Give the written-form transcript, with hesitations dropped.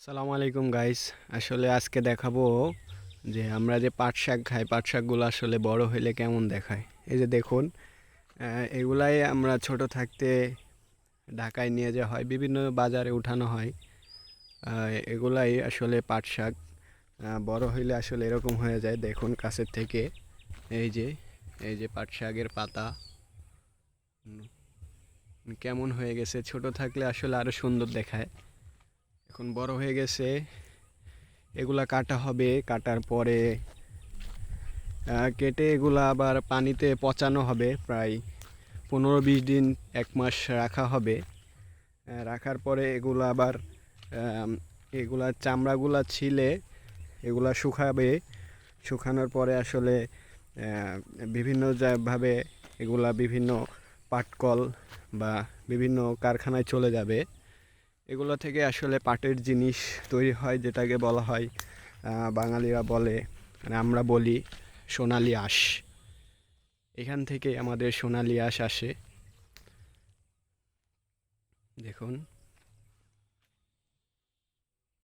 সালামু আলাইকুম গাইস। আসলে আজকে দেখাবো যে আমরা যে পাট শাক খাই, পাট শাকগুলো আসলে বড় হইলে কেমন দেখায়। এই যে দেখুন, এগুলাই আমরা ছোট থাকতে ঢাকায় নিয়ে যাওয়া হয়, বিভিন্ন বাজারে উঠানো হয়। এগুলাই আসলে পাট শাক। বড় হইলে আসলে এরকম হয়ে যায়, দেখুন কাছের থেকে। এই যে এই যে পাট শাকের পাতা কেমন হয়ে গেছে। ছোট থাকলে আসলে আরো সুন্দর দেখায়, এখন বড় হয়ে গেছে। এগুলা কাটা হবে, কাটার পরে কেটে এগুলা আবার পানিতে পচানো হবে। প্রায় 15-20 দিন, 1 মাস রাখা হবে। রাখার পরে এগুলা আবার এগুলা চামড়াগুলা ছিলে এগুলা শুকাবে। শুকানোর পরে আসলে বিভিন্ন ভাবে এগুলা বিভিন্ন পাটকল বা বিভিন্ন কারখানায় চলে যাবে। এগুলো থেকে আসলে পাটের জিনিস তৈরি হয়, যেটাকে বলা হয়, বাঙালিরা বলে, মানে আমরা বলি সোনালি আঁশ। এখান থেকে আমাদের সোনালি আঁশ আসে, দেখুন।